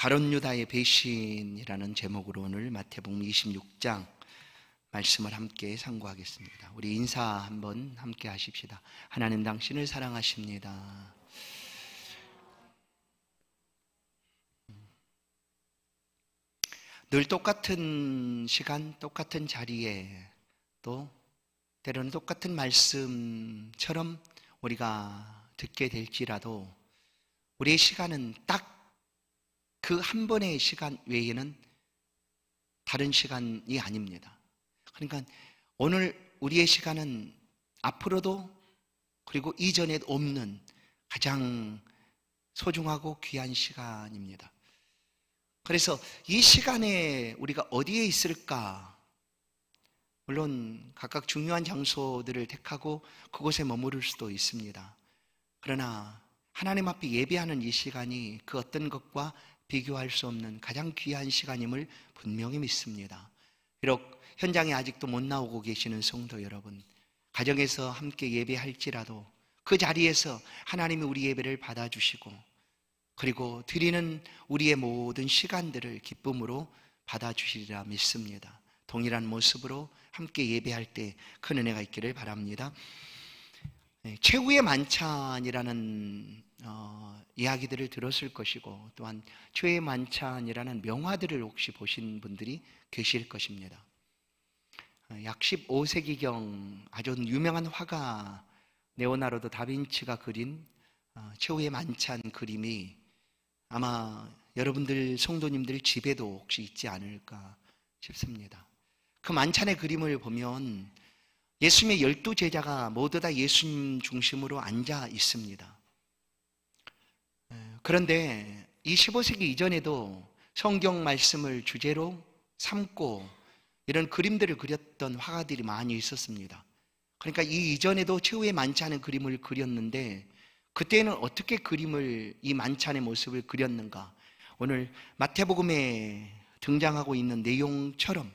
가룟 유다의 배신이라는 제목으로 오늘 마태복음 26장 말씀을 함께 상고하겠습니다. 우리 인사 한번 함께 하십시다. 하나님 당신을 사랑하십니다. 늘 똑같은 시간, 똑같은 자리에 또 때로는 똑같은 말씀처럼 우리가 듣게 될지라도 우리의 시간은 딱 그 한 번의 시간 외에는 다른 시간이 아닙니다. 그러니까 오늘 우리의 시간은 앞으로도 그리고 이전에도 없는 가장 소중하고 귀한 시간입니다. 그래서 이 시간에 우리가 어디에 있을까? 물론 각각 중요한 장소들을 택하고 그곳에 머무를 수도 있습니다. 그러나 하나님 앞에 예배하는 이 시간이 그 어떤 것과 비교할 수 없는 가장 귀한 시간임을 분명히 믿습니다. 비록 현장에 아직도 못 나오고 계시는 성도 여러분, 가정에서 함께 예배할지라도 그 자리에서 하나님이 우리 예배를 받아주시고 그리고 드리는 우리의 모든 시간들을 기쁨으로 받아주시리라 믿습니다. 동일한 모습으로 함께 예배할 때 큰 은혜가 있기를 바랍니다. 최후의 만찬이라는 이야기들을 들었을 것이고 또한 최후의 만찬이라는 명화들을 혹시 보신 분들이 계실 것입니다. 약 15세기경 아주 유명한 화가 레오나르도 다빈치가 그린 최후의 만찬 그림이 아마 여러분들 성도님들 집에도 혹시 있지 않을까 싶습니다. 그 만찬의 그림을 보면 예수님의 12제자가 모두 다 예수님 중심으로 앉아 있습니다. 그런데 이 15세기 이전에도 성경 말씀을 주제로 삼고 이런 그림들을 그렸던 화가들이 많이 있었습니다. 그러니까 이 이전에도 최후의 만찬의 그림을 그렸는데 그때는 어떻게 이 만찬의 모습을 그렸는가? 오늘 마태복음에 등장하고 있는 내용처럼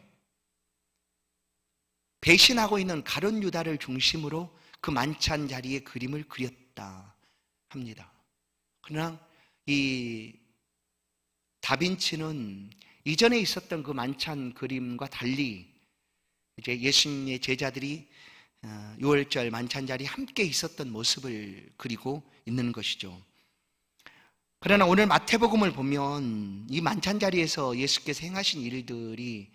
배신하고 있는 가룟 유다를 중심으로 그 만찬 자리에 그림을 그렸다 합니다. 그러나 이 다빈치는 이전에 있었던 그 만찬 그림과 달리 이제 예수님의 제자들이 6월절 만찬 자리에 함께 있었던 모습을 그리고 있는 것이죠. 그러나 오늘 마태복음을 보면 이 만찬 자리에서 예수께서 행하신 일들이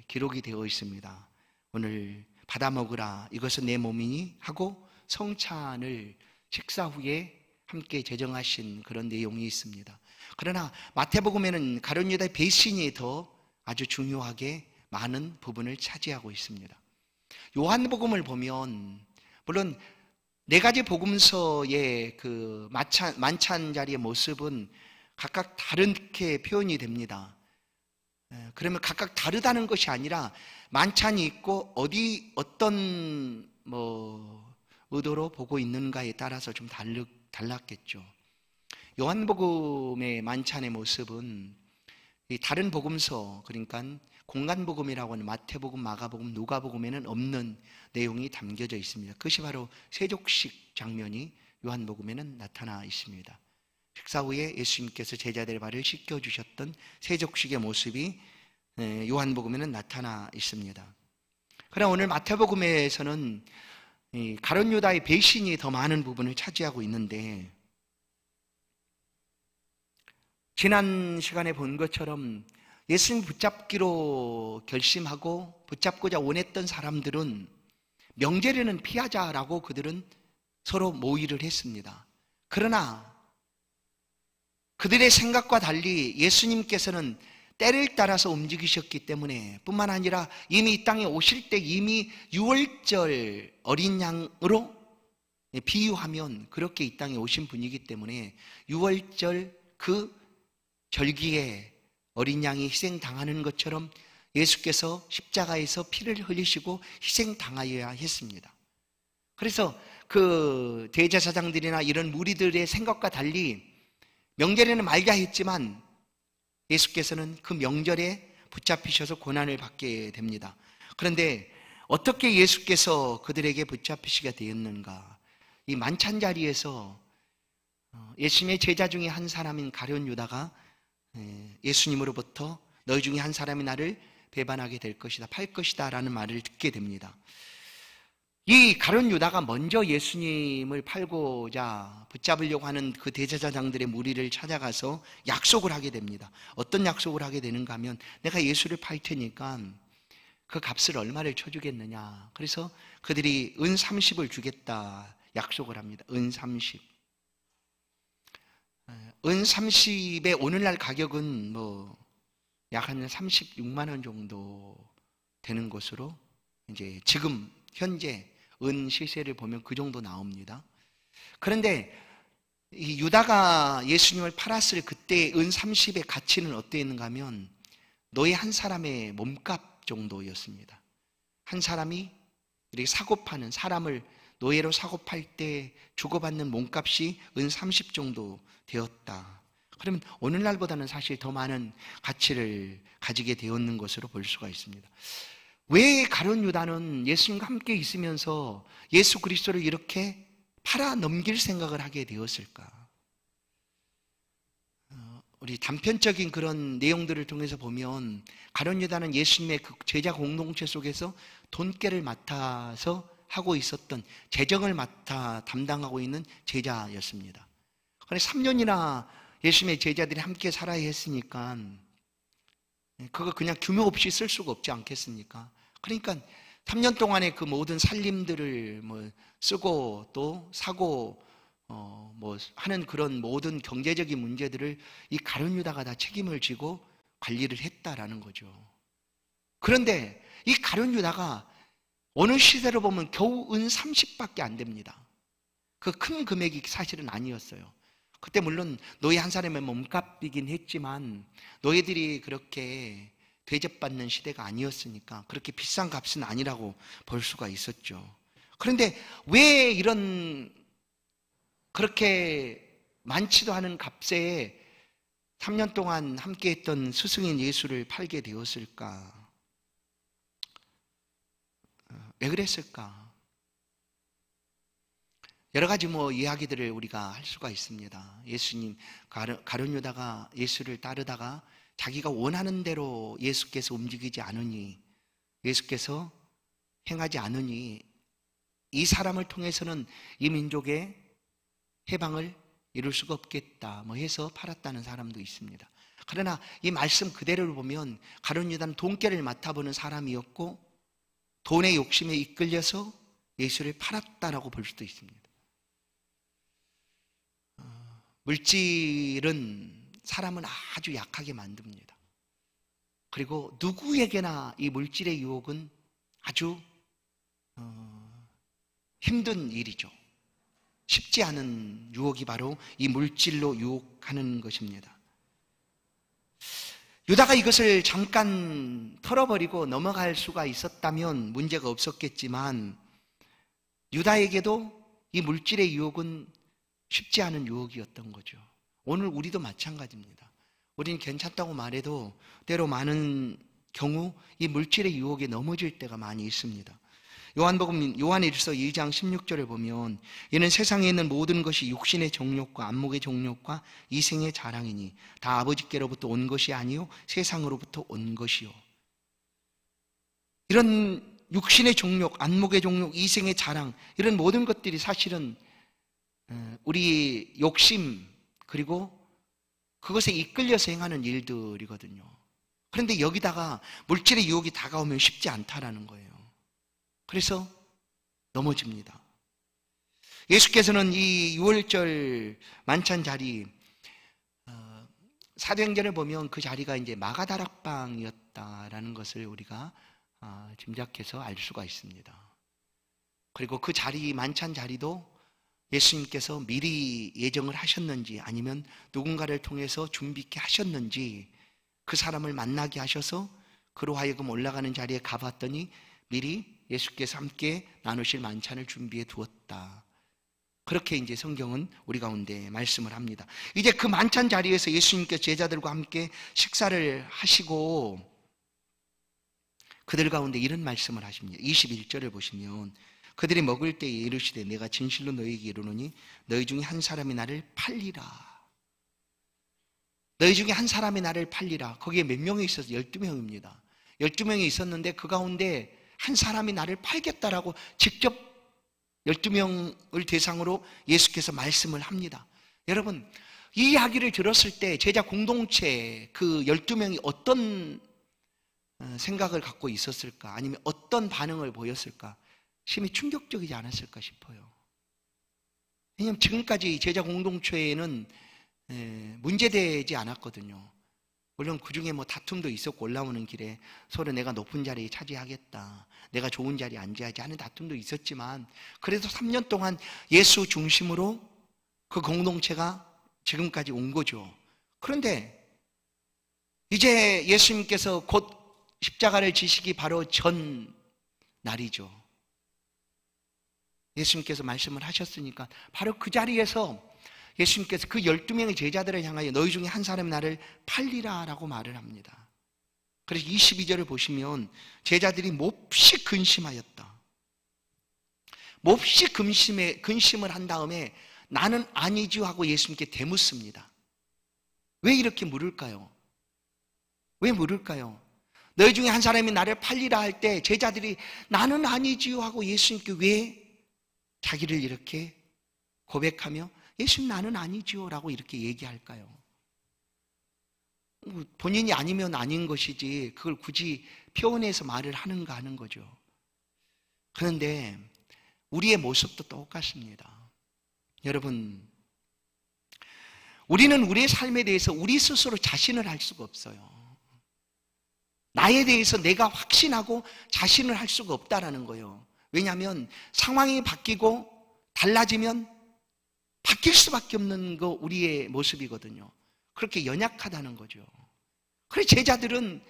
기록이 되어 있습니다. 오늘 받아 먹으라 이것은 내 몸이니 하고 성찬을 식사 후에 함께 제정하신 그런 내용이 있습니다. 그러나 마태복음에는 가룟 유다의 배신이 더 아주 중요하게 많은 부분을 차지하고 있습니다. 요한복음을 보면 물론 네 가지 복음서의 그 만찬 자리의 모습은 각각 다르게 표현이 됩니다. 그러면 각각 다르다는 것이 아니라 만찬이 있고 어떤 의도로 보고 있는가에 따라서 좀 달랐겠죠. 요한복음의 만찬의 모습은 다른 복음서, 그러니까 공간복음이라고 하는 마태복음, 마가복음, 누가복음에는 없는 내용이 담겨져 있습니다. 그것이 바로 세족식 장면이 요한복음에는 나타나 있습니다. 식사 후에 예수님께서 제자들의 발을 씻겨주셨던 세족식의 모습이 요한복음에는 나타나 있습니다. 그러나 오늘 마태복음에서는 가룟 유다의 배신이 더 많은 부분을 차지하고 있는데 지난 시간에 본 것처럼 예수님 붙잡기로 결심하고 붙잡고자 원했던 사람들은 명제례는 피하자라고 그들은 서로 모의를 했습니다. 그러나 그들의 생각과 달리 예수님께서는 때를 따라서 움직이셨기 때문에 뿐만 아니라 이미 이 땅에 오실 때 이미 6월절 어린 양으로 비유하면 그렇게 이 땅에 오신 분이기 때문에 6월절 그 절기에 어린 양이 희생당하는 것처럼 예수께서 십자가에서 피를 흘리시고 희생당하여야 했습니다. 그래서 그 대제사장들이나 이런 무리들의 생각과 달리 명절에는 말자 했지만 예수께서는 그 명절에 붙잡히셔서 고난을 받게 됩니다. 그런데 어떻게 예수께서 그들에게 붙잡히시게 되었는가? 이 만찬 자리에서 예수님의 제자 중에 한 사람인 가룟 유다가 예수님으로부터 너희 중에 한 사람이 나를 배반하게 될 것이다, 팔 것이다 라는 말을 듣게 됩니다. 이 가룟 유다가 먼저 예수님을 팔고자 붙잡으려고 하는 그 대제사장들의 무리를 찾아가서 약속을 하게 됩니다. 어떤 약속을 하게 되는가 하면, 내가 예수를 팔 테니까 그 값을 얼마를 쳐주겠느냐. 그래서 그들이 은 30을 주겠다 약속을 합니다. 은 30. 은 30의 오늘날 가격은 약 한 36만 원 정도 되는 것으로, 이제 지금 현재 은 시세를 보면 그 정도 나옵니다. 그런데 이 유다가 예수님을 팔았을 그때 은 30의 가치는 어떠했는가 하면 노예 한 사람의 몸값 정도였습니다. 한 사람이 이렇게 사고 파는, 사람을 노예로 사고 팔 때 주고받는 몸값이 은 30 정도 되었다. 그러면 오늘날보다는 사실 더 많은 가치를 가지게 되었는 것으로 볼 수가 있습니다. 왜 가룟 유다는 예수님과 함께 있으면서 예수 그리스도를 이렇게 팔아 넘길 생각을 하게 되었을까? 우리 단편적인 그런 내용들을 통해서 보면 가룟 유다는 예수님의 그 제자 공동체 속에서 돈깨를 맡아서 하고 있었던, 재정을 맡아 담당하고 있는 제자였습니다. 그런데 3년이나 예수님의 제자들이 함께 살아야 했으니까 그거 그냥 규모 없이 쓸 수가 없지 않겠습니까? 그러니까 3년 동안의 그 모든 살림들을 쓰고 또 사고 하는 그런 모든 경제적인 문제들을 이 가룟 유다가 다 책임을 지고 관리를 했다라는 거죠. 그런데 이 가룟 유다가 어느 시대로 보면 겨우 은 30밖에 안 됩니다. 그 큰 금액이 사실은 아니었어요. 그때 물론 노예 한 사람의 몸값이긴 했지만 노예들이 그렇게 대접받는 시대가 아니었으니까 그렇게 비싼 값은 아니라고 볼 수가 있었죠. 그런데 왜 이런 그렇게 많지도 않은 값에 3년 동안 함께했던 스승인 예수를 팔게 되었을까? 왜 그랬을까? 여러 가지 이야기들을 우리가 할 수가 있습니다. 예수님, 가룟 유다가 예수를 따르다가 자기가 원하는 대로 예수께서 움직이지 않으니, 예수께서 행하지 않으니 이 사람을 통해서는 이 민족의 해방을 이룰 수가 없겠다 해서 팔았다는 사람도 있습니다. 그러나 이 말씀 그대로를 보면 가룟 유다는 돈깨를 맡아보는 사람이었고 돈의 욕심에 이끌려서 예수를 팔았다라고 볼 수도 있습니다. 물질은 사람은 아주 약하게 만듭니다. 그리고 누구에게나 이 물질의 유혹은 아주 힘든 일이죠. 쉽지 않은 유혹이 바로 이 물질로 유혹하는 것입니다. 유다가 이것을 잠깐 털어버리고 넘어갈 수가 있었다면 문제가 없었겠지만 유다에게도 이 물질의 유혹은 쉽지 않은 유혹이었던 거죠. 오늘 우리도 마찬가지입니다. 우리는 괜찮다고 말해도 때로 많은 경우 이 물질의 유혹에 넘어질 때가 많이 있습니다. 요한일서 2장 16절을 보면 이는 세상에 있는 모든 것이 육신의 정욕과 안목의 정욕과 이생의 자랑이니 다 아버지께로부터 온 것이 아니요 세상으로부터 온 것이요. 이런 육신의 정욕, 안목의 정욕, 이생의 자랑, 이런 모든 것들이 사실은 우리 욕심 그리고 그것에 이끌려서 행하는 일들이거든요. 그런데 여기다가 물질의 유혹이 다가오면 쉽지 않다라는 거예요. 그래서 넘어집니다. 예수께서는 이 6월절 만찬 자리, 사도행전을 보면 그 자리가 이제 마가다락방이었다라는 것을 우리가 짐작해서 알 수가 있습니다. 그리고 그 자리, 만찬 자리도 예수님께서 미리 예정을 하셨는지 아니면 누군가를 통해서 준비케 하셨는지 그 사람을 만나게 하셔서 그로 하여금 올라가는 자리에 가봤더니 미리 예수께서 함께 나누실 만찬을 준비해 두었다. 그렇게 이제 성경은 우리 가운데 말씀을 합니다. 이제 그 만찬 자리에서 예수님께서 제자들과 함께 식사를 하시고 그들 가운데 이런 말씀을 하십니다. 21절을 보시면 그들이 먹을 때에 이르시되 내가 진실로 너희에게 이르노니 너희 중에 한 사람이 나를 팔리라. 너희 중에 한 사람이 나를 팔리라. 거기에 몇 명이 있어서 12명입니다. 12명이 있었는데 그 가운데 한 사람이 나를 팔겠다라고 직접 12명을 대상으로 예수께서 말씀을 합니다. 여러분, 이 이야기를 들었을 때 제자 공동체 그 12명이 어떤 생각을 갖고 있었을까? 아니면 어떤 반응을 보였을까? 심히 충격적이지 않았을까 싶어요. 왜냐하면 지금까지 제자 공동체에는 문제되지 않았거든요. 물론 그 중에 뭐 다툼도 있었고, 올라오는 길에 서로 내가 높은 자리에 차지하겠다, 내가 좋은 자리에 앉아야지 하는 다툼도 있었지만, 그래도 3년 동안 예수 중심으로 그 공동체가 지금까지 온 거죠. 그런데 이제 예수님께서 곧 십자가를 지시기 바로 전 날이죠. 예수님께서 말씀을 하셨으니까 바로 그 자리에서 예수님께서 그 12명의 제자들을 향하여 너희 중에 한 사람이 나를 팔리라 라고 말을 합니다. 그래서 22절을 보시면 제자들이 몹시 근심하였다. 몹시 근심을 한 다음에 나는 아니지요 하고 예수님께 되묻습니다. 왜 이렇게 물을까요? 왜 물을까요? 너희 중에 한 사람이 나를 팔리라 할 때 제자들이 나는 아니지요 하고 예수님께 왜 자기를 이렇게 고백하며 예수님 나는 아니지요 라고 이렇게 얘기할까요? 본인이 아니면 아닌 것이지 그걸 굳이 표현해서 말을 하는가 하는 거죠. 그런데 우리의 모습도 똑같습니다. 여러분, 우리는 우리의 삶에 대해서 우리 스스로 자신을 할 수가 없어요. 나에 대해서 내가 확신하고 자신을 할 수가 없다라는 거예요. 왜냐하면 상황이 바뀌고 달라지면 바뀔 수밖에 없는 거 우리의 모습이거든요. 그렇게 연약하다는 거죠. 그래서 제자들은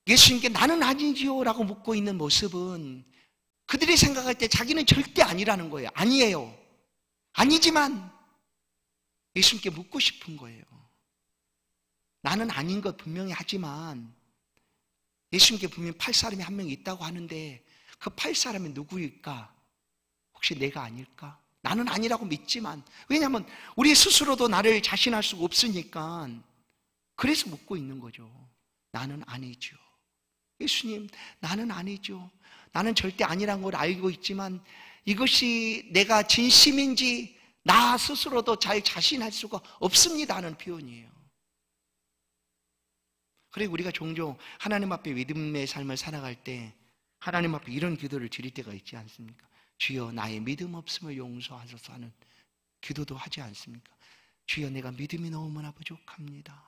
예수님께 나는 아니지요 라고 묻고 있는 모습은 그들이 생각할 때 자기는 절대 아니라는 거예요. 아니에요. 아니지만 예수님께 묻고 싶은 거예요. 나는 아닌 것 분명히 하지만 예수님께 분명히 팔 사람이 한 명 있다고 하는데 그 팔 사람이 누구일까? 혹시 내가 아닐까? 나는 아니라고 믿지만, 왜냐하면 우리 스스로도 나를 자신할 수가 없으니까 그래서 묻고 있는 거죠. 나는 아니죠. 예수님, 나는 아니죠. 나는 절대 아니란 걸 알고 있지만 이것이 내가 진심인지 나 스스로도 잘 자신할 수가 없습니다 하는 표현이에요. 그래 우리가 종종 하나님 앞에 믿음의 삶을 살아갈 때 하나님 앞에 이런 기도를 드릴 때가 있지 않습니까? 주여 나의 믿음 없음을 용서하소서 하는 기도도 하지 않습니까? 주여 내가 믿음이 너무나 부족합니다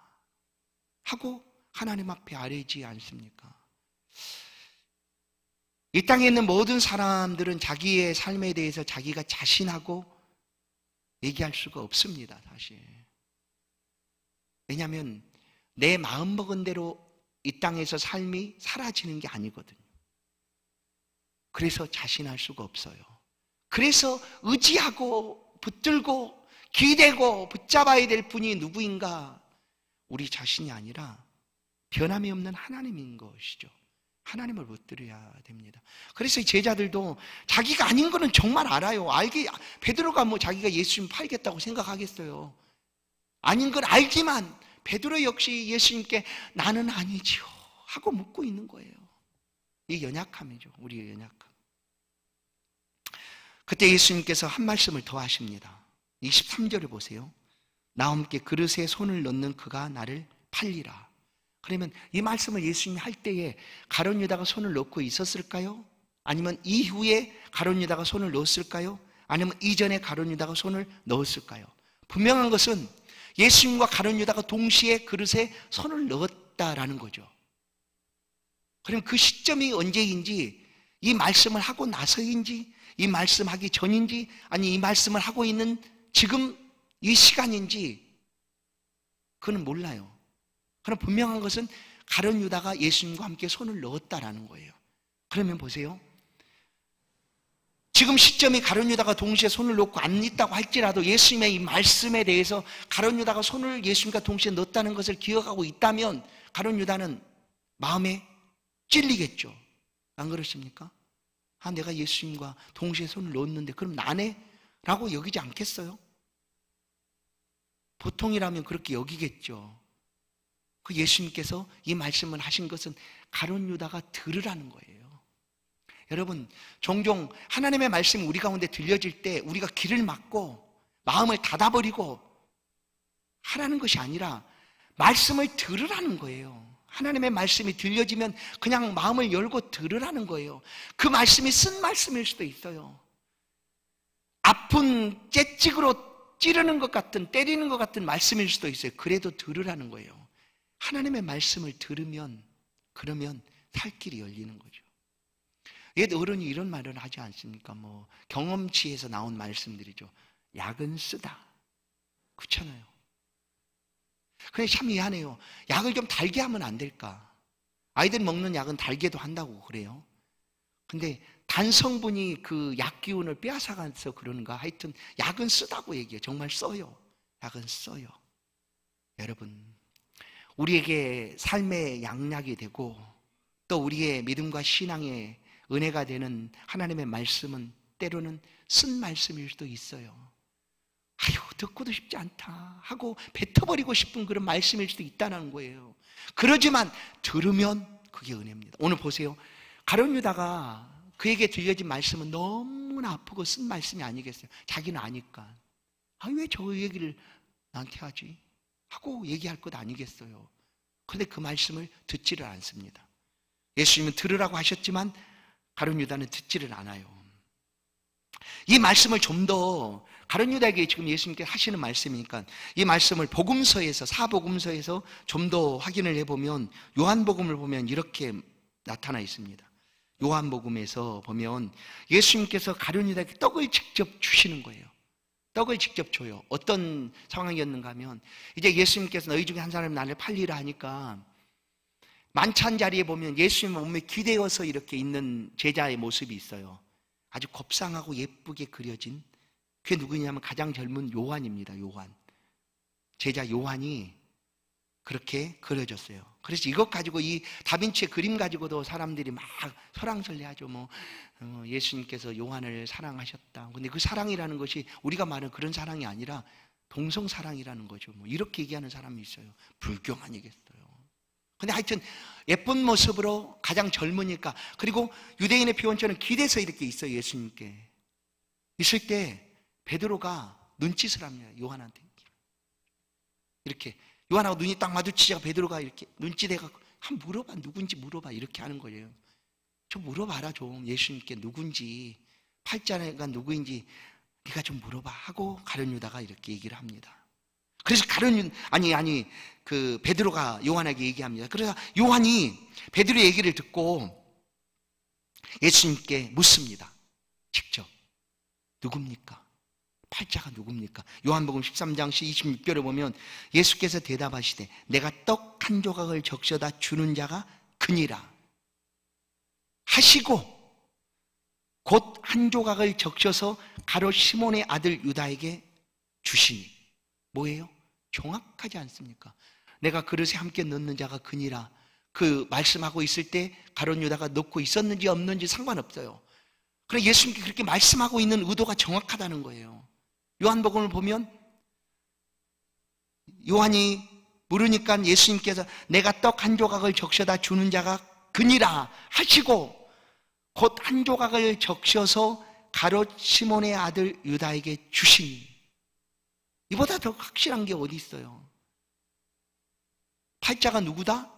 하고 하나님 앞에 아뢰지 않습니까? 이 땅에 있는 모든 사람들은 자기의 삶에 대해서 자기가 자신하고 얘기할 수가 없습니다, 사실. 왜냐하면 내 마음먹은 대로 이 땅에서 삶이 사라지는 게 아니거든요. 그래서 자신할 수가 없어요. 그래서 의지하고 붙들고 기대고 붙잡아야 될 분이 누구인가? 우리 자신이 아니라 변함이 없는 하나님인 것이죠. 하나님을 붙들어야 됩니다. 그래서 이 제자들도 자기가 아닌 거는 정말 알아요. 베드로가 뭐 자기가 예수님 팔겠다고 생각하겠어요. 아닌 걸 알지만 베드로 역시 예수님께 나는 아니지요 하고 묻고 있는 거예요. 이 연약함이죠. 우리의 연약함. 그때 예수님께서 한 말씀을 더 하십니다. 23절을 보세요. 나와 함께 그릇에 손을 넣는 그가 나를 팔리라. 그러면 이 말씀을 예수님이 할 때에 가룟 유다가 손을 넣고 있었을까요? 아니면 이후에 가룟 유다가 손을 넣었을까요? 아니면 이전에 가룟 유다가 손을 넣었을까요? 분명한 것은 예수님과 가룟 유다가 동시에 그릇에 손을 넣었다라는 거죠. 그럼 그 시점이 언제인지, 이 말씀을 하고 나서인지, 이 말씀하기 전인지, 아니 이 말씀을 하고 있는 지금 이 시간인지 그는 몰라요. 그럼 분명한 것은 가룟 유다가 예수님과 함께 손을 넣었다라는 거예요. 그러면 보세요. 지금 시점이 가룟 유다가 동시에 손을 놓고 안 있다고 할지라도 예수님의 이 말씀에 대해서 가룟 유다가 손을 예수님과 동시에 넣었다는 것을 기억하고 있다면 가룟 유다는 마음에 찔리겠죠. 안 그렇습니까? 아, 내가 예수님과 동시에 손을 넣었는데 그럼 나네? 라고 여기지 않겠어요? 보통이라면 그렇게 여기겠죠. 그 예수님께서 이 말씀을 하신 것은 가룟 유다가 들으라는 거예요. 여러분, 종종 하나님의 말씀이 우리 가운데 들려질 때 우리가 귀를 막고 마음을 닫아버리고 하라는 것이 아니라 말씀을 들으라는 거예요. 하나님의 말씀이 들려지면 그냥 마음을 열고 들으라는 거예요. 그 말씀이 쓴 말씀일 수도 있어요. 아픈 채찍으로 찌르는 것 같은, 때리는 것 같은 말씀일 수도 있어요. 그래도 들으라는 거예요. 하나님의 말씀을 들으면, 그러면 살 길이 열리는 거죠. 옛 어른이 이런 말을 하지 않습니까? 경험치에서 나온 말씀들이죠. 약은 쓰다. 그렇잖아요. 근데 참 미안해요. 약을 좀 달게 하면 안 될까? 아이들 먹는 약은 달게도 한다고 그래요. 근데 단성분이 그 약 기운을 빼앗아가서 그러는가? 하여튼 약은 쓰다고 얘기해요. 정말 써요. 약은 써요. 여러분, 우리에게 삶의 양약이 되고 또 우리의 믿음과 신앙의 은혜가 되는 하나님의 말씀은 때로는 쓴 말씀일 수도 있어요. 아유, 듣고도 싶지 않다 하고 뱉어버리고 싶은 그런 말씀일 수도 있다는 거예요. 그러지만 들으면 그게 은혜입니다. 오늘 보세요. 가룟 유다가 그에게 들려진 말씀은 너무나 아프고 쓴 말씀이 아니겠어요. 자기는 아니까. 왜 저 얘기를 나한테 하지? 하고 얘기할 것 아니겠어요. 그런데 그 말씀을 듣지를 않습니다. 예수님은 들으라고 하셨지만 가룟 유다는 듣지를 않아요. 이 말씀을 좀 더 가룟 유다에게 지금 예수님께서 하시는 말씀이니까 이 말씀을 복음서에서, 사복음서에서 좀 더 확인을 해보면 요한복음을 보면 이렇게 나타나 있습니다. 요한복음에서 보면 예수님께서 가룟 유다에게 떡을 직접 주시는 거예요. 떡을 직접 줘요. 어떤 상황이었는가 하면 이제 예수님께서 너희 중에 한 사람이 나를 팔리라 하니까 만찬 자리에 보면 예수님 몸에 기대어서 이렇게 있는 제자의 모습이 있어요. 아주 곱상하고 예쁘게 그려진, 그게 누구냐면 가장 젊은 요한입니다. 요한. 제자 요한이 그렇게 그려졌어요. 그래서 이것 가지고, 이 다빈치의 그림 가지고도 사람들이 막 설왕설래하죠. 예수님께서 요한을 사랑하셨다. 근데 그 사랑이라는 것이 우리가 말하는 그런 사랑이 아니라 동성사랑이라는 거죠. 이렇게 얘기하는 사람이 있어요. 불교 아니겠어요. 근데 하여튼 예쁜 모습으로 가장 젊으니까, 그리고 유대인의 표현처럼 기대서 이렇게 있어요. 예수님께 있을 때 베드로가 눈짓을 합니다. 요한한테 이렇게, 요한하고 눈이 딱 마주치자 베드로가 이렇게 눈짓해갖고 한번 물어봐, 누군지 물어봐, 이렇게 하는 거예요. 좀 물어봐라 좀, 예수님께 누군지, 팔자가 누구인지 네가 좀 물어봐 하고 가룟 유다가 이렇게 얘기를 합니다. 그래서 그 베드로가 요한에게 얘기합니다. 그래서 요한이 베드로의 얘기를 듣고 예수님께 묻습니다. 직접. 누굽니까? 팔자가 누굽니까? 요한복음 13장 26절에 보면 예수께서 대답하시되 내가 떡 한 조각을 적셔다 주는 자가 그니라 하시고 곧 한 조각을 적셔서 가롯 시몬의 아들 유다에게 주시니. 뭐예요? 정확하지 않습니까? 내가 그릇에 함께 넣는 자가 그니라, 그 말씀하고 있을 때 가롯 유다가 넣고 있었는지 없는지 상관없어요. 그래, 예수님께 그렇게 말씀하고 있는 의도가 정확하다는 거예요. 요한복음을 보면 요한이 물으니까 예수님께서 내가 떡 한 조각을 적셔다 주는 자가 그니라 하시고 곧 한 조각을 적셔서 가롯 시몬의 아들 유다에게 주시니. 이보다 더 확실한 게 어디 있어요? 팔자가 누구다?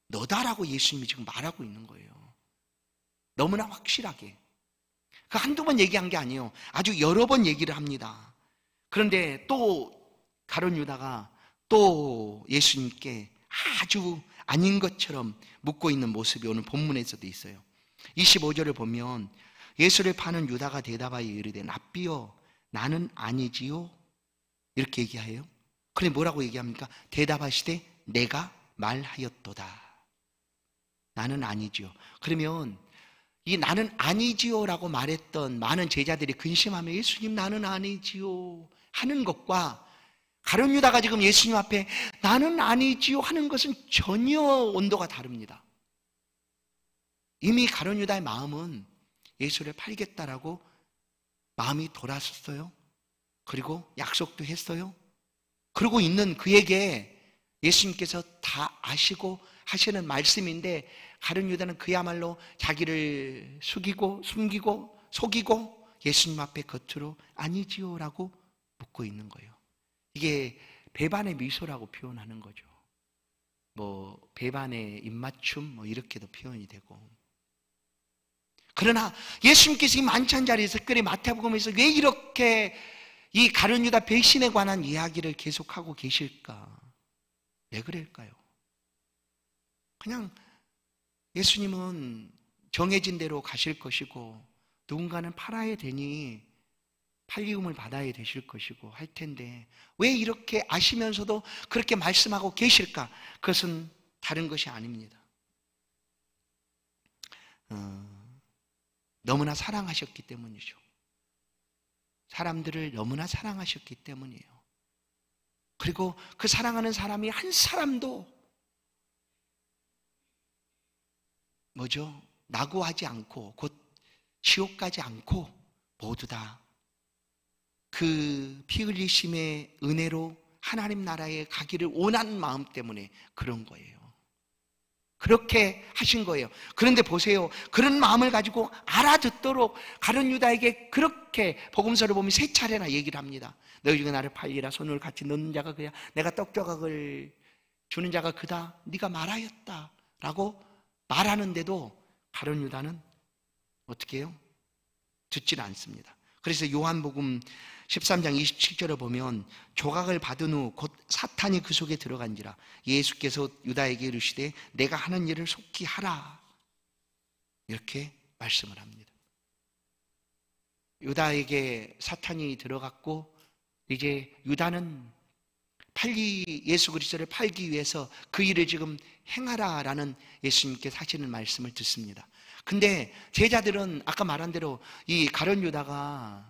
너다라고 예수님이 지금 말하고 있는 거예요. 너무나 확실하게. 그 한두 번 얘기한 게 아니에요. 아주 여러 번 얘기를 합니다. 그런데 또 가룟 유다가 또 예수님께 아주 아닌 것처럼 묻고 있는 모습이 오늘 본문에서도 있어요. 25절을 보면 예수를 파는 유다가 대답하여 이르되 랍비여 나는 아니지요, 이렇게 얘기해요. 그런데 뭐라고 얘기합니까? 대답하시되 내가 말하였도다. 나는 아니지요. 그러면 이 나는 아니지요라고 말했던 많은 제자들이 근심하며 예수님 나는 아니지요 하는 것과 가룟 유다가 지금 예수님 앞에 나는 아니지요 하는 것은 전혀 온도가 다릅니다. 이미 가룟 유다의 마음은 예수를 팔겠다라고 마음이 돌았었어요. 그리고 약속도 했어요. 그러고 있는 그에게 예수님께서 다 아시고 하시는 말씀인데, 가룟 유다는 그야말로 자기를 숨기고 속이고 예수님 앞에 겉으로 아니지요 라고 묻고 있는 거예요. 이게 배반의 미소라고 표현하는 거죠. 배반의 입맞춤 이렇게도 표현이 되고. 그러나 예수님께서 이 만찬 자리에서, 특별히 마태복음에서 왜 이렇게 이 가룟 유다 배신에 관한 이야기를 계속하고 계실까? 왜 그럴까요? 그냥 예수님은 정해진 대로 가실 것이고, 누군가는 팔아야 되니 팔리움을 받아야 되실 것이고 할 텐데, 왜 이렇게 아시면서도 그렇게 말씀하고 계실까? 그것은 다른 것이 아닙니다. 너무나 사랑하셨기 때문이죠. 사람들을 너무나 사랑하셨기 때문이에요. 그리고 그 사랑하는 사람이 한 사람도 낙오하지 않고 곧 지옥 가지 않고 모두 다 그 피 흘리심의 은혜로 하나님 나라에 가기를 원하는 마음 때문에 그런 거예요. 그렇게 하신 거예요. 그런데 보세요. 그런 마음을 가지고 알아듣도록 가룟 유다에게 그렇게 복음서를 보면 3차례나 얘기를 합니다. 너희 중에 나를 팔리라. 손을 같이 넣는 자가 그야. 내가 떡조각을 주는 자가 그다. 네가 말하였다 라고 말하는데도 가룟 유다는 어떻게 해요? 듣질 않습니다. 그래서 요한복음 13장 27절을 보면, 조각을 받은 후 곧 사탄이 그 속에 들어간지라 예수께서 유다에게 이르시되 내가 하는 일을 속히 하라, 이렇게 말씀을 합니다. 유다에게 사탄이 들어갔고, 이제 유다는 예수 그리스도를 팔기 위해서 그 일을 지금 행하라라는 예수님께서 하시는 말씀을 듣습니다. 근데 제자들은 아까 말한 대로 이 가룟 유다가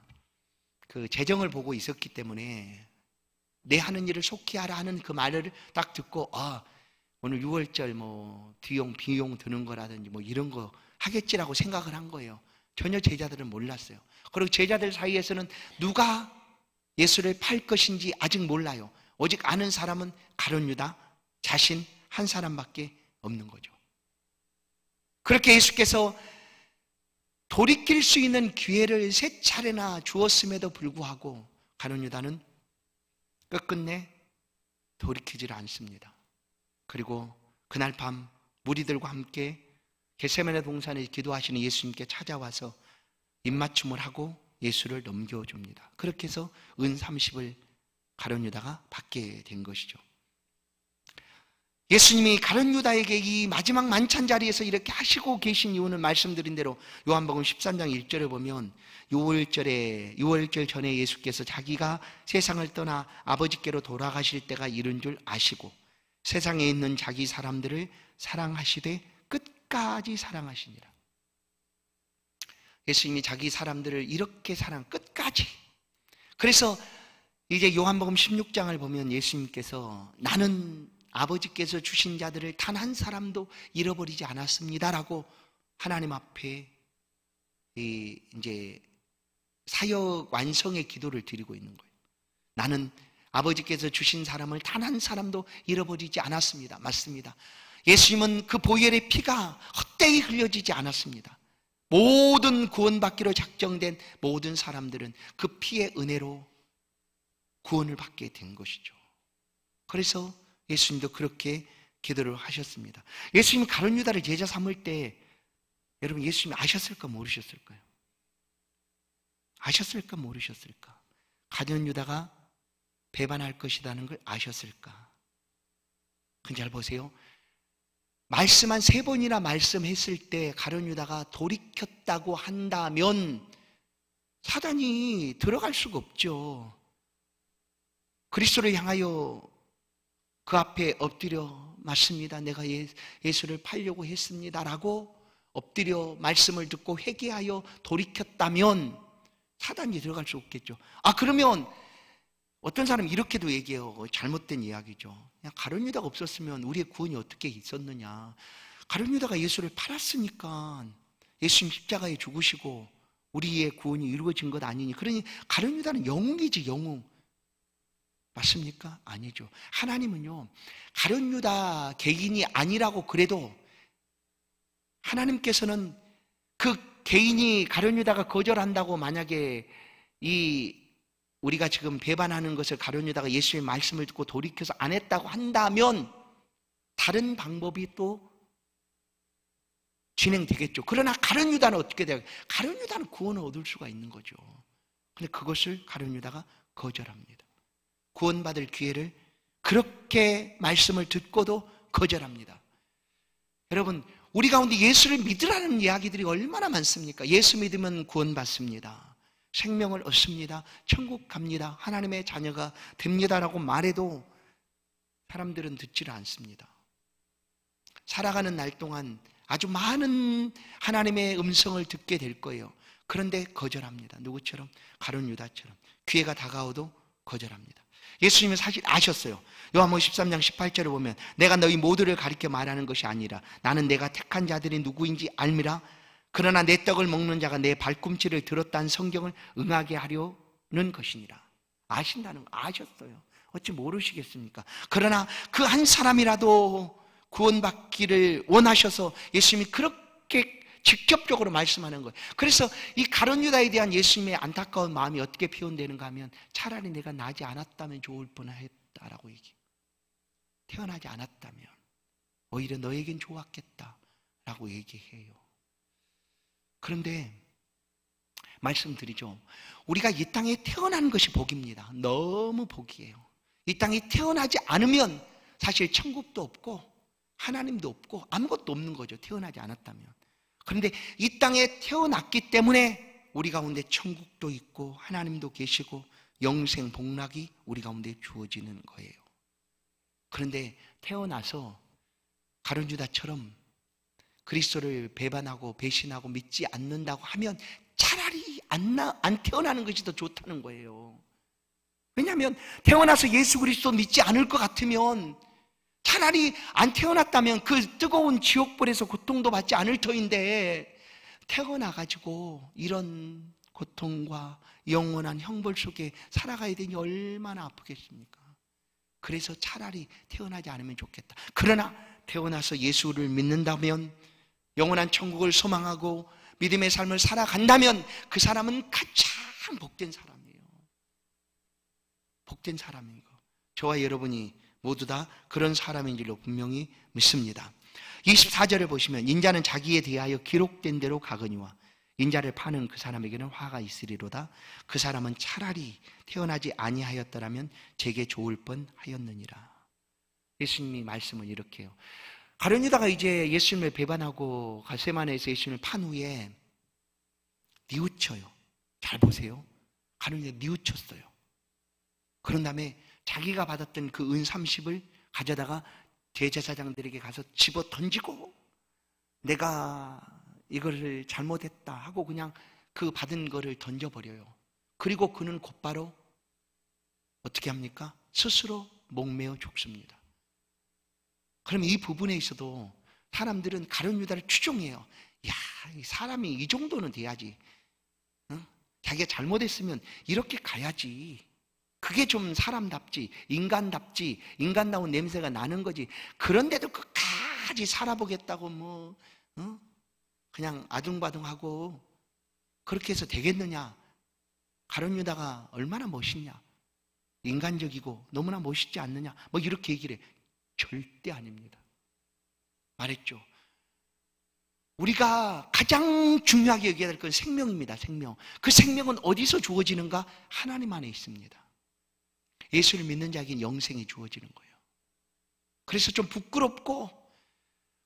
그 재정을 보고 있었기 때문에 내 하는 일을 속히 하라 하는 그 말을 딱 듣고, 오늘 6월절 비용 드는 거라든지 이런 거 하겠지라고 생각을 한 거예요. 전혀 제자들은 몰랐어요. 그리고 제자들 사이에서는 누가 예수를 팔 것인지 아직 몰라요. 오직 아는 사람은 가룟 유다 자신 한 사람밖에 없는 거죠. 그렇게 예수께서 돌이킬 수 있는 기회를 3차례나 주었음에도 불구하고 가룟 유다는 끝끝내 돌이키질 않습니다. 그리고 그날 밤 무리들과 함께 겟세마네 동산에 기도하시는 예수님께 찾아와서 입맞춤을 하고 예수를 넘겨줍니다. 그렇게 해서 은 30을 가룟 유다가 받게 된 것이죠. 예수님이 가룟 유다에게 이 마지막 만찬 자리에서 이렇게 하시고 계신 이유는 말씀드린 대로 요한복음 13장 1절에 보면, 6월절 전에 예수께서 자기가 세상을 떠나 아버지께로 돌아가실 때가 이른 줄 아시고 세상에 있는 자기 사람들을 사랑하시되 끝까지 사랑하시니라. 예수님이 자기 사람들을 이렇게 끝까지. 그래서 이제 요한복음 16장을 보면 예수님께서 나는 아버지께서 주신 자들을 단 한 사람도 잃어버리지 않았습니다라고 하나님 앞에 이제 사역 완성의 기도를 드리고 있는 거예요. 나는 아버지께서 주신 사람을 단 한 사람도 잃어버리지 않았습니다. 맞습니다. 예수님은 그 보혈의 피가 헛되이 흘려지지 않았습니다. 모든 구원받기로 작정된 모든 사람들은 그 피의 은혜로 구원을 받게 된 것이죠. 그래서 예수님도 그렇게 기도를 하셨습니다. 예수님이 가룟 유다를 제자 삼을 때 여러분 예수님이 아셨을까 모르셨을까요? 아셨을까 모르셨을까? 가룟 유다가 배반할 것이라는 걸 아셨을까? 근데 잘 보세요. 말씀 한 3번이나 말씀했을 때 가룟 유다가 돌이켰다고 한다면 사단이 들어갈 수가 없죠. 그리스도를 향하여 그 앞에 엎드려 맞습니다. 내가 예수를 팔려고 했습니다 라고 엎드려 말씀을 듣고 회개하여 돌이켰다면 사단이 들어갈 수 없겠죠. 그러면 어떤 사람이 이렇게도 얘기해요. 잘못된 이야기죠. 그냥 가룟 유다가 없었으면 우리의 구원이 어떻게 있었느냐. 가룟 유다가 예수를 팔았으니까 예수님 십자가에 죽으시고 우리의 구원이 이루어진 것 아니니. 그러니 가룟 유다는 영웅이지, 영웅. 맞습니까? 아니죠. 하나님은요, 가룟 유다 개인이 아니라고 그래도 하나님께서는 그 개인이 가룟 유다가 거절한다고 만약에 우리가 지금 배반하는 것을 가룟 유다가 예수의 말씀을 듣고 돌이켜서 안 했다고 한다면 다른 방법이 또 진행되겠죠. 그러나 가룟 유다는 어떻게 돼요? 가룟 유다는 구원을 얻을 수가 있는 거죠. 근데 그것을 가룟 유다가 거절합니다. 구원받을 기회를 그렇게 말씀을 듣고도 거절합니다. 여러분, 우리 가운데 예수를 믿으라는 이야기들이 얼마나 많습니까? 예수 믿으면 구원받습니다. 생명을 얻습니다. 천국 갑니다. 하나님의 자녀가 됩니다라고 말해도 사람들은 듣지를 않습니다. 살아가는 날 동안 아주 많은 하나님의 음성을 듣게 될 거예요. 그런데 거절합니다. 누구처럼? 가룟 유다처럼. 기회가 다가오도 거절합니다. 예수님은 사실 아셨어요. 요한복음 13장 18절을 보면 내가 너희 모두를 가리켜 말하는 것이 아니라 나는 내가 택한 자들이 누구인지 알미라. 그러나 내 떡을 먹는 자가 내 발꿈치를 들었다는 성경을 응하게 하려는 것이니라. 아신다는 거 아셨어요. 어찌 모르시겠습니까? 그러나 그 한 사람이라도 구원받기를 원하셔서 예수님이 그렇게 직접적으로 말씀하는 거예요. 그래서 이 가룟 유다에 대한 예수님의 안타까운 마음이 어떻게 표현되는가 하면 차라리 내가 나지 않았다면 좋을 뻔했다라고 얘기해요. 태어나지 않았다면 오히려 너에겐 좋았겠다라고 얘기해요. 그런데 말씀드리죠. 우리가 이 땅에 태어난 것이 복입니다. 너무 복이에요. 이 땅에 태어나지 않으면 사실 천국도 없고 하나님도 없고 아무것도 없는 거죠. 태어나지 않았다면. 그런데 이 땅에 태어났기 때문에 우리 가운데 천국도 있고 하나님도 계시고 영생 복락이 우리 가운데 주어지는 거예요. 그런데 태어나서 가룟 유다처럼 그리스도를 배반하고 배신하고 믿지 않는다고 하면 차라리 안 태어나는 것이 더 좋다는 거예요. 왜냐하면 태어나서 예수 그리스도 믿지 않을 것 같으면 차라리 안 태어났다면 그 뜨거운 지옥불에서 고통도 받지 않을 터인데 태어나가지고 이런 고통과 영원한 형벌 속에 살아가야 되니 얼마나 아프겠습니까? 그래서 차라리 태어나지 않으면 좋겠다. 그러나 태어나서 예수를 믿는다면 영원한 천국을 소망하고 믿음의 삶을 살아간다면 그 사람은 가장 복된 사람이에요. 복된 사람인 거. 저와 여러분이 모두 다 그런 사람인 줄로 분명히 믿습니다. 24절을 보시면 인자는 자기에 대하여 기록된 대로 가거니와 인자를 파는 그 사람에게는 화가 있으리로다. 그 사람은 차라리 태어나지 아니하였더라면 제게 좋을 뻔하였느니라. 예수님이 말씀은 이렇게 해요. 가룟 유다가 이제 예수님을 배반하고 겟세마네에서 예수님을 판 후에 뉘우쳐요. 잘 보세요. 가룟 유다 뉘우쳤어요. 그런 다음에 자기가 받았던 그 은 30을 가져다가 대제사장들에게 가서 집어 던지고 내가 이거를 잘못했다 하고 그냥 그 받은 거를 던져버려요. 그리고 그는 곧바로 어떻게 합니까? 스스로 목매어 죽습니다. 그럼 이 부분에 있어도 사람들은 가룟 유다를 추종해요. 야, 이 사람이 이 정도는 돼야지. 응? 자기가 잘못했으면 이렇게 가야지. 그게 좀 사람답지, 인간답지, 인간다운 냄새가 나는 거지. 그런데도 끝까지 살아보겠다고 그냥 아둥바둥하고 그렇게 해서 되겠느냐? 가룟 유다가 얼마나 멋있냐? 인간적이고 너무나 멋있지 않느냐? 이렇게 얘기를 해. 절대 아닙니다. 말했죠. 우리가 가장 중요하게 여겨야 될 건 생명입니다. 생명. 그 생명은 어디서 주어지는가? 하나님 안에 있습니다. 예수를 믿는 자에게는 영생이 주어지는 거예요. 그래서 좀 부끄럽고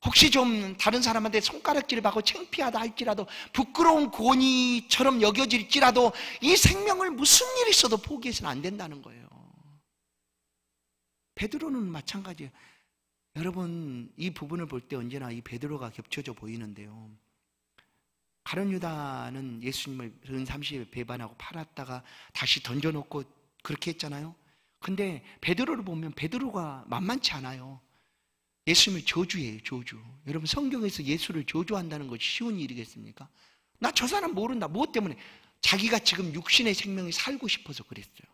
혹시 좀 다른 사람한테 손가락질을 받고 창피하다 할지라도 부끄러운 고니처럼 여겨질지라도 이 생명을 무슨 일이 있어도 포기해서는 안 된다는 거예요. 베드로는 마찬가지예요. 여러분 이 부분을 볼 때 언제나 이 베드로가 겹쳐져 보이는데요. 가룟 유다는 예수님을 은 30에 배반하고 팔았다가 다시 던져놓고 그렇게 했잖아요. 근데 베드로를 보면 베드로가 만만치 않아요. 예수님을 저주해요. 저주. 여러분 성경에서 예수를 저주한다는 것이 쉬운 일이겠습니까? 나 저 사람 모른다. 무엇 때문에? 자기가 지금 육신의 생명이 살고 싶어서 그랬어요.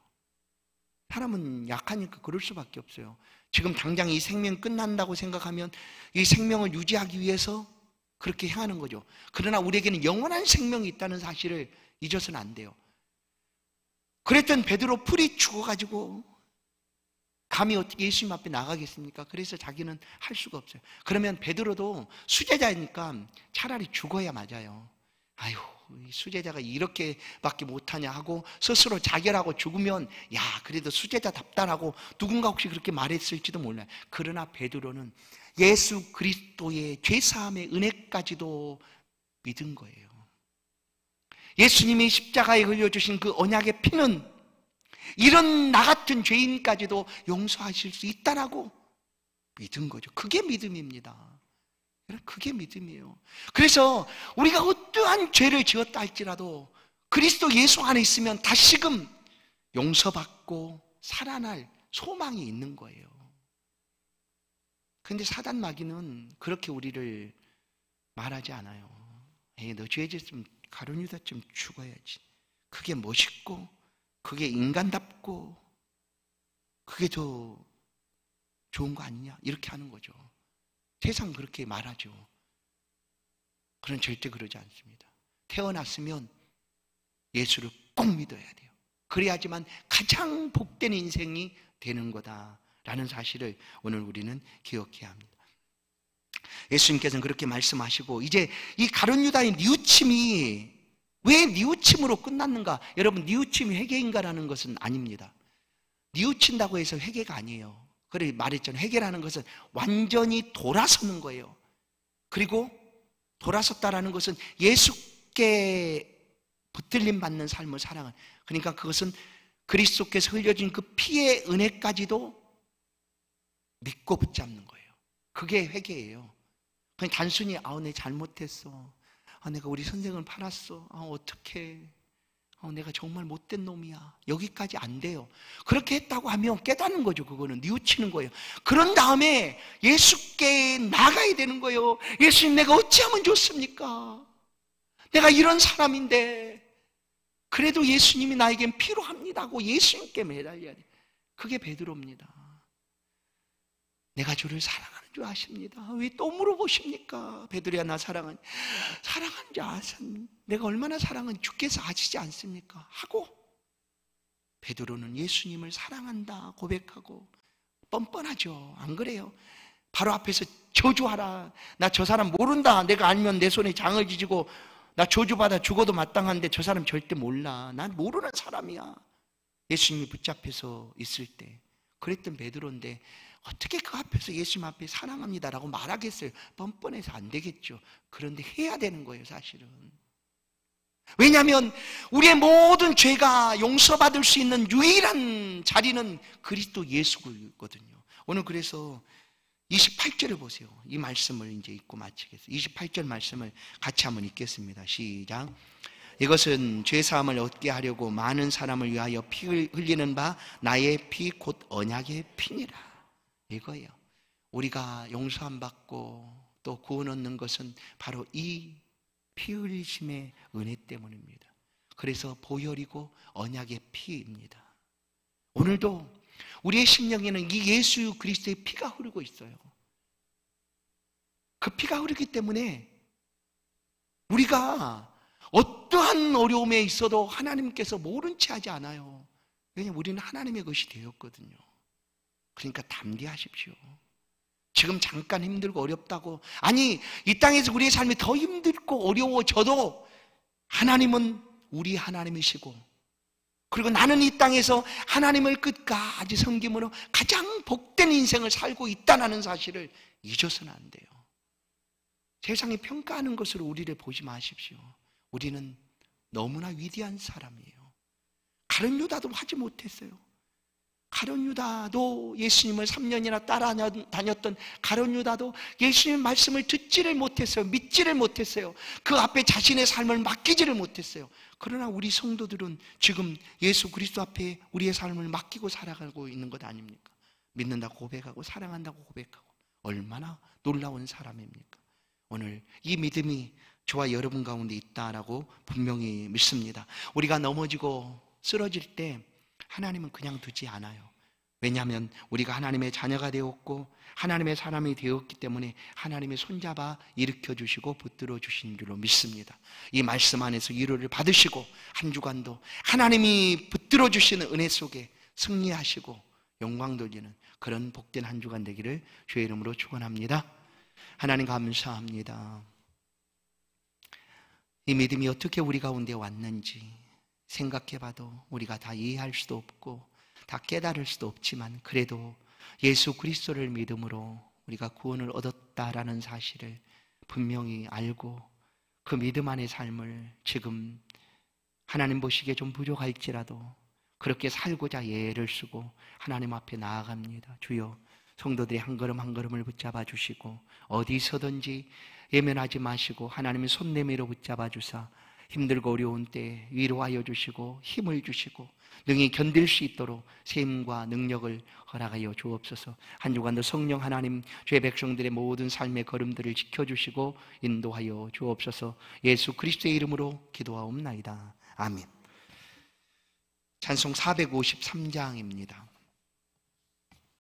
사람은 약하니까 그럴 수밖에 없어요. 지금 당장 이 생명 끝난다고 생각하면 이 생명을 유지하기 위해서 그렇게 행하는 거죠. 그러나 우리에게는 영원한 생명이 있다는 사실을 잊어서는 안 돼요. 그랬던 베드로 풀이 죽어가지고 감히 어떻게 예수님 앞에 나가겠습니까? 그래서 자기는 할 수가 없어요. 그러면 베드로도 수제자니까 차라리 죽어야 맞아요. 아유, 이 수제자가 이렇게밖에 못하냐 하고 스스로 자결하고 죽으면 야, 그래도 수제자답다라고 누군가 혹시 그렇게 말했을지도 몰라요. 그러나 베드로는 예수 그리스도의 죄사함의 은혜까지도 믿은 거예요. 예수님이 십자가에 흘려주신 그 언약의 피는 이런 나 같은 죄인까지도 용서하실 수 있다라고 믿은 거죠. 그게 믿음입니다. 그게 믿음이에요. 그래서 우리가 어떠한 죄를 지었다 할지라도 그리스도 예수 안에 있으면 다시금 용서받고 살아날 소망이 있는 거예요. 그런데 사단 마귀는 그렇게 우리를 말하지 않아요. 에이, 너 죄 지었으면 가룟 유다쯤 죽어야지. 그게 멋있고 그게 인간답고 그게 더 좋은 거 아니냐 이렇게 하는 거죠. 세상 그렇게 말하죠. 그런 절대 그러지 않습니다. 태어났으면 예수를 꼭 믿어야 돼요. 그래야지만 가장 복된 인생이 되는 거다라는 사실을 오늘 우리는 기억해야 합니다. 예수님께서는 그렇게 말씀하시고 이제 이 가룟 유다의 뉘우침이 왜 뉘우침으로 끝났는가? 여러분, 뉘우침이 회개인가라는 것은 아닙니다. 뉘우친다고 해서 회개가 아니에요. 그래 말했잖아요. 회개라는 것은 완전히 돌아서는 거예요. 그리고 돌아섰다라는 것은 예수께 붙들림 받는 삶을 살아가는, 그러니까 그것은 그리스도께서 흘려진 그 피의 은혜까지도 믿고 붙잡는 거예요. 그게 회개예요. 그냥 단순히 내 잘못했어. 내가 우리 선생을 팔았어. 어떡해. 내가 정말 못된 놈이야. 여기까지 안 돼요. 그렇게 했다고 하면 깨닫는 거죠. 그거는 뉘우치는 거예요. 그런 다음에 예수께 나가야 되는 거예요. 예수님, 내가 어찌하면 좋습니까? 내가 이런 사람인데 그래도 예수님이 나에겐 필요합니다고 예수님께 매달려야 돼. 그게 베드로입니다. 내가 주를 사랑하는 줄 아십니다. 왜 또 물어보십니까? 베드로야, 나 사랑하는 줄 아십니까? 내가 얼마나 사랑하는 주께서 아시지 않습니까? 하고 베드로는 예수님을 사랑한다 고백하고 뻔뻔하죠. 안 그래요? 바로 앞에서 저주하라. 나 저 사람 모른다. 내가 알면 내 손에 장을 지지고 나 저주받아 죽어도 마땅한데 저 사람 절대 몰라. 난 모르는 사람이야. 예수님이 붙잡혀서 있을 때 그랬던 베드로인데 어떻게 그 앞에서 예수님 앞에 사랑합니다라고 말하겠어요? 뻔뻔해서 안 되겠죠. 그런데 해야 되는 거예요, 사실은. 왜냐하면 우리의 모든 죄가 용서받을 수 있는 유일한 자리는 그리스도 예수거든요. 오늘 그래서 28절을 보세요. 이 말씀을 이제 읽고 마치겠습니다. 28절 말씀을 같이 한번 읽겠습니다. 시작. 이것은 죄사함을 얻게 하려고 많은 사람을 위하여 피 흘리는 바 나의 피 곧 언약의 피니라. 이거예요. 우리가 용서함 받고 또 구원 얻는 것은 바로 이 피 흘리심의 은혜 때문입니다. 그래서 보혈이고 언약의 피입니다. 오늘도 우리의 심령에는 이 예수 그리스도의 피가 흐르고 있어요. 그 피가 흐르기 때문에 우리가 어떠한 어려움에 있어도 하나님께서 모른 채 하지 않아요. 왜냐하면 우리는 하나님의 것이 되었거든요. 그러니까 담대하십시오. 지금 잠깐 힘들고 어렵다고, 아니 이 땅에서 우리의 삶이 더 힘들고 어려워져도 하나님은 우리 하나님이시고, 그리고 나는 이 땅에서 하나님을 끝까지 섬김으로 가장 복된 인생을 살고 있다는 사실을 잊어서는 안 돼요. 세상이 평가하는 것으로 우리를 보지 마십시오. 우리는 너무나 위대한 사람이에요. 가룟 유다도 하지 못했어요. 가룟 유다도 예수님을 3년이나 따라다녔던 가룟 유다도 예수님의 말씀을 듣지를 못했어요. 믿지를 못했어요. 그 앞에 자신의 삶을 맡기지를 못했어요. 그러나 우리 성도들은 지금 예수 그리스도 앞에 우리의 삶을 맡기고 살아가고 있는 것 아닙니까? 믿는다고 고백하고 사랑한다고 고백하고 얼마나 놀라운 사람입니까? 오늘 이 믿음이 저와 여러분 가운데 있다라고 분명히 믿습니다. 우리가 넘어지고 쓰러질 때 하나님은 그냥 두지 않아요. 왜냐하면 우리가 하나님의 자녀가 되었고 하나님의 사람이 되었기 때문에 하나님의 손잡아 일으켜 주시고 붙들어 주신 줄로 믿습니다. 이 말씀 안에서 위로를 받으시고 한 주간도 하나님이 붙들어 주시는 은혜 속에 승리하시고 영광 돌리는 그런 복된 한 주간 되기를 주의 이름으로 축원합니다. 하나님 감사합니다. 이 믿음이 어떻게 우리 가운데 왔는지 생각해봐도 우리가 다 이해할 수도 없고 다 깨달을 수도 없지만 그래도 예수 그리스도를 믿음으로 우리가 구원을 얻었다라는 사실을 분명히 알고 그 믿음 안의 삶을 지금 하나님 보시기에 좀 부족할지라도 그렇게 살고자 예를 쓰고 하나님 앞에 나아갑니다. 주여, 성도들이 한 걸음 한 걸음을 붙잡아 주시고 어디서든지 예면하지 마시고 하나님의 손 내밀어 붙잡아 주사 힘들고 어려운 때 위로하여 주시고 힘을 주시고 능히 견딜 수 있도록 셈과 능력을 허락하여 주옵소서. 한 주간도 성령 하나님 죄 백성들의 모든 삶의 걸음들을 지켜주시고 인도하여 주옵소서. 예수 그리스도의 이름으로 기도하옵나이다. 아멘. 찬송 453장입니다.